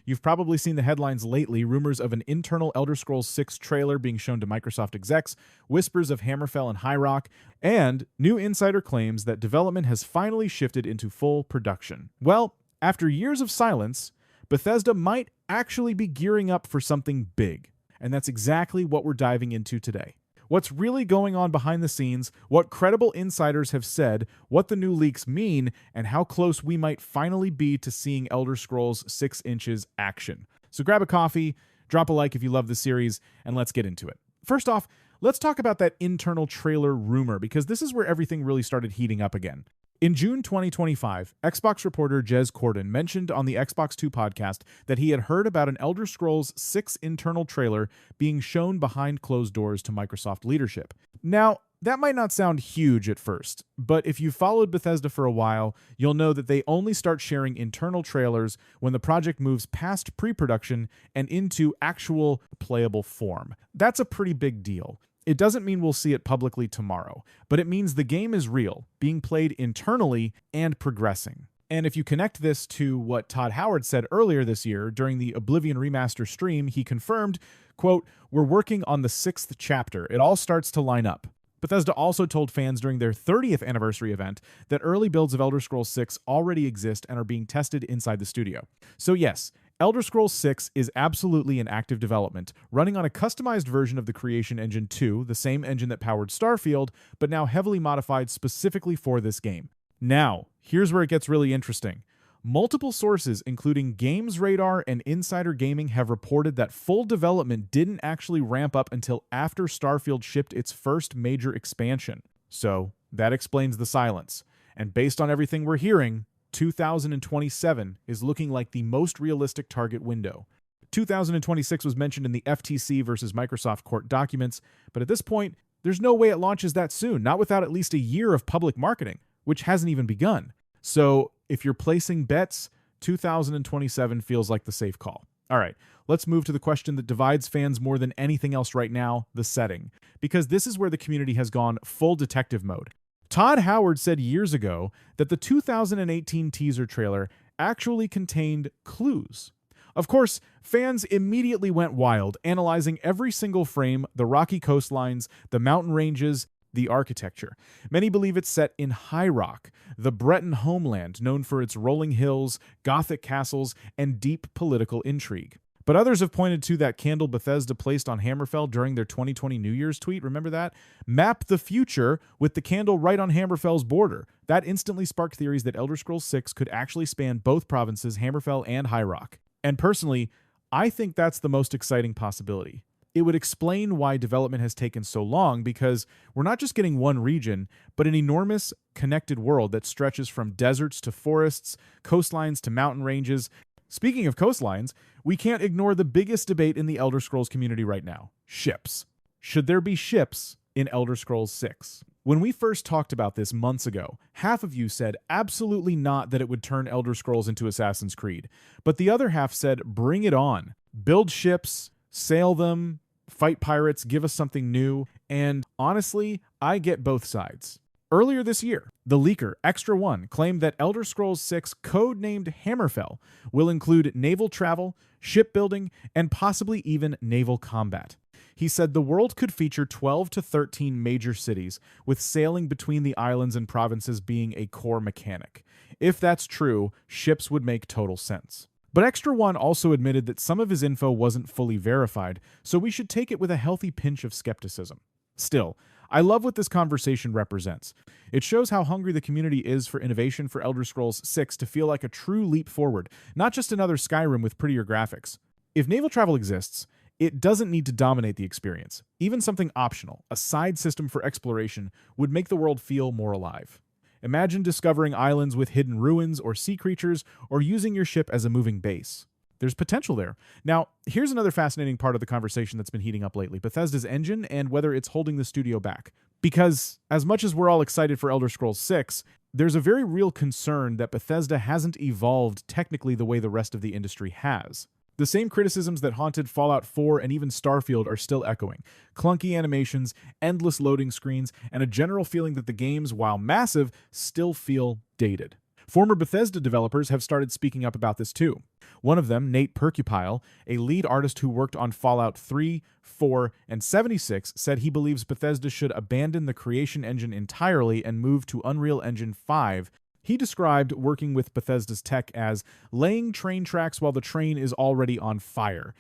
You've probably seen the headlines lately, rumors of an internal Elder Scrolls 6 trailer being shown to Microsoft execs, whispers of Hammerfell and High Rock, and new insider claims that development has finally shifted into full production. Well, after years of silence, Bethesda might actually be gearing up for something big. And that's exactly what we're diving into today. What's really going on behind the scenes, what credible insiders have said, what the new leaks mean, and how close we might finally be to seeing Elder Scrolls 6 inches action. So grab a coffee, drop a like if you love the series, and let's get into it. First off, let's talk about that internal trailer rumor, because this is where everything really started heating up again. In June 2025, Xbox reporter Jez Corden mentioned on the Xbox 2 podcast that he had heard about an Elder Scrolls 6 internal trailer being shown behind closed doors to Microsoft leadership. Now, that might not sound huge at first, but if you've followed Bethesda for a while, you'll know that they only start sharing internal trailers when the project moves past pre-production and into actual playable form. That's a pretty big deal. It doesn't mean we'll see it publicly tomorrow, but it means the game is real, being played internally and progressing. And if you connect this to what Todd Howard said earlier this year during the Oblivion Remaster stream, he confirmed, quote, "We're working on the 6th chapter. It all starts to line up." Bethesda also told fans during their 30th anniversary event that early builds of Elder Scrolls 6 already exist and are being tested inside the studio. So yes, Elder Scrolls 6 is absolutely in active development, running on a customized version of the Creation Engine 2, the same engine that powered Starfield, but now heavily modified specifically for this game. Now, here's where it gets really interesting. Multiple sources, including Games Radar and Insider Gaming, have reported that full development didn't actually ramp up until after Starfield shipped its first major expansion. So, that explains the silence. And based on everything we're hearing, 2027 is looking like the most realistic target window. 2026 was mentioned in the FTC versus Microsoft court documents, but at this point, there's no way it launches that soon, not without at least a year of public marketing, which hasn't even begun. So if you're placing bets, 2027 feels like the safe call. All right, let's move to the question that divides fans more than anything else right now, the setting, because this is where the community has gone full detective mode. Todd Howard said years ago that the 2018 teaser trailer actually contained clues. Of course, fans immediately went wild, analyzing every single frame, the rocky coastlines, the mountain ranges, the architecture. Many believe it's set in High Rock, the Breton homeland known for its rolling hills, Gothic castles, and deep political intrigue. But others have pointed to that candle Bethesda placed on Hammerfell during their 2020 New Year's tweet. Remember that? Map the future with the candle right on Hammerfell's border. That instantly sparked theories that Elder Scrolls 6 could actually span both provinces, Hammerfell and High Rock. And personally, I think that's the most exciting possibility. It would explain why development has taken so long, because we're not just getting one region, but an enormous connected world that stretches from deserts to forests, coastlines to mountain ranges. Speaking of coastlines, we can't ignore the biggest debate in the Elder Scrolls community right now: ships. Should there be ships in Elder Scrolls 6? When we first talked about this months ago, half of you said absolutely not, that it would turn Elder Scrolls into Assassin's Creed. But the other half said bring it on. Build ships, sail them, fight pirates, give us something new. And honestly, I get both sides. Earlier this year, the leaker, Extra One, claimed that Elder Scrolls 6, codenamed Hammerfell, will include naval travel, shipbuilding, and possibly even naval combat. He said the world could feature 12 to 13 major cities, with sailing between the islands and provinces being a core mechanic. If that's true, ships would make total sense. But Extra One also admitted that some of his info wasn't fully verified, so we should take it with a healthy pinch of skepticism. Still, I love what this conversation represents. It shows how hungry the community is for innovation for Elder Scrolls 6 to feel like a true leap forward, not just another Skyrim with prettier graphics. If naval travel exists, it doesn't need to dominate the experience. Even something optional, a side system for exploration, would make the world feel more alive. Imagine discovering islands with hidden ruins or sea creatures, or using your ship as a moving base. There's potential there. Now, here's another fascinating part of the conversation that's been heating up lately: Bethesda's engine and whether it's holding the studio back. Because as much as we're all excited for Elder Scrolls 6, there's a very real concern that Bethesda hasn't evolved technically the way the rest of the industry has. The same criticisms that haunted Fallout 4 and even Starfield are still echoing. Clunky animations, endless loading screens, and a general feeling that the games, while massive, still feel dated. Former Bethesda developers have started speaking up about this too. One of them, Nate Percupile, a lead artist who worked on Fallout 3, 4, and 76, said he believes Bethesda should abandon the creation engine entirely and move to Unreal Engine 5. He described working with Bethesda's tech as laying train tracks while the train is already on fire.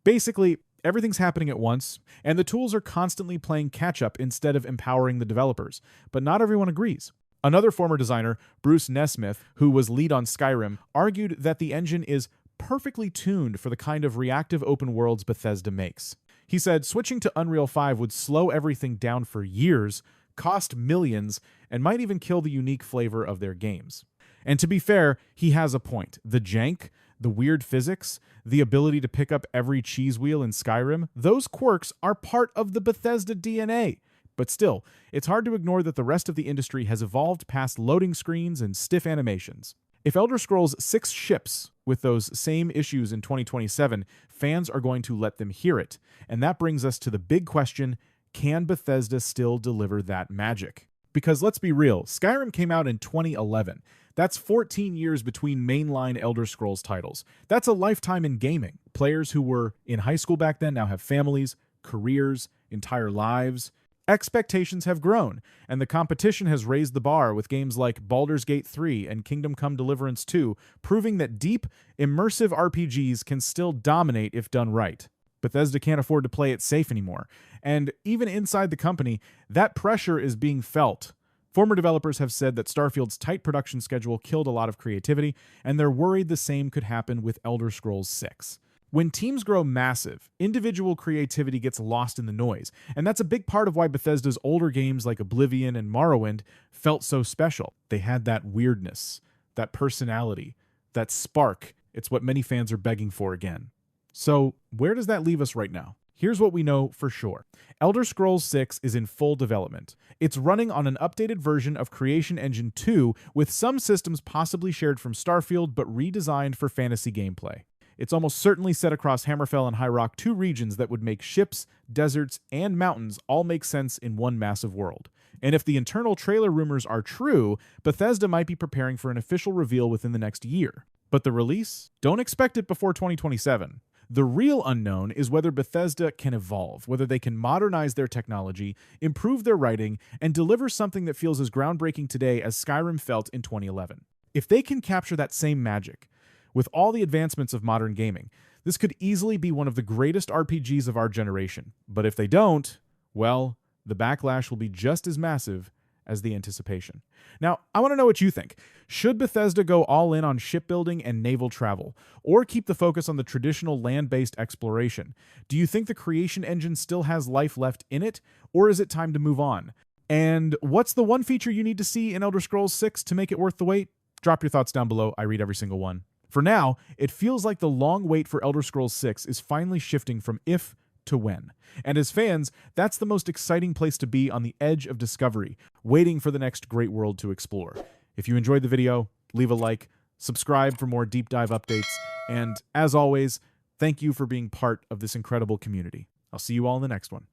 Basically, everything's happening at once, and the tools are constantly playing catch-up instead of empowering the developers. But not everyone agrees. Another former designer, Bruce Nesmith, who was lead on Skyrim, argued that the engine is perfectly tuned for the kind of reactive open worlds Bethesda makes. He said switching to Unreal 5 would slow everything down for years, cost millions, and might even kill the unique flavor of their games. And to be fair, he has a point. The jank, the weird physics, the ability to pick up every cheese wheel in Skyrim, those quirks are part of the Bethesda DNA. But still, it's hard to ignore that the rest of the industry has evolved past loading screens and stiff animations. If Elder Scrolls 6 ships with those same issues in 2027, fans are going to let them hear it. And that brings us to the big question, can Bethesda still deliver that magic? Because let's be real, Skyrim came out in 2011. That's 14 years between mainline Elder Scrolls titles. That's a lifetime in gaming. Players who were in high school back then now have families, careers, entire lives. Expectations have grown, and the competition has raised the bar with games like Baldur's Gate 3 and Kingdom Come Deliverance 2, proving that deep, immersive RPGs can still dominate if done right. Bethesda can't afford to play it safe anymore, and even inside the company, that pressure is being felt. Former developers have said that Starfield's tight production schedule killed a lot of creativity, and they're worried the same could happen with Elder Scrolls 6. When teams grow massive, individual creativity gets lost in the noise, and that's a big part of why Bethesda's older games like Oblivion and Morrowind felt so special. They had that weirdness, that personality, that spark. It's what many fans are begging for again. So, where does that leave us right now? Here's what we know for sure. Elder Scrolls 6 is in full development. It's running on an updated version of Creation Engine 2 with some systems possibly shared from Starfield but redesigned for fantasy gameplay. It's almost certainly set across Hammerfell and High Rock, two regions that would make ships, deserts, and mountains all make sense in one massive world. And if the internal trailer rumors are true, Bethesda might be preparing for an official reveal within the next year. But the release? Don't expect it before 2027. The real unknown is whether Bethesda can evolve, whether they can modernize their technology, improve their writing, and deliver something that feels as groundbreaking today as Skyrim felt in 2011. If they can capture that same magic, with all the advancements of modern gaming, this could easily be one of the greatest RPGs of our generation. But if they don't, well, the backlash will be just as massive as the anticipation. Now, I want to know what you think. Should Bethesda go all in on shipbuilding and naval travel, or keep the focus on the traditional land-based exploration? Do you think the creation engine still has life left in it, or is it time to move on? And what's the one feature you need to see in Elder Scrolls 6 to make it worth the wait? Drop your thoughts down below. I read every single one. For now, it feels like the long wait for Elder Scrolls 6 is finally shifting from if to when. And as fans, that's the most exciting place to be, on the edge of discovery, waiting for the next great world to explore. If you enjoyed the video, leave a like, subscribe for more deep dive updates, and as always, thank you for being part of this incredible community. I'll see you all in the next one.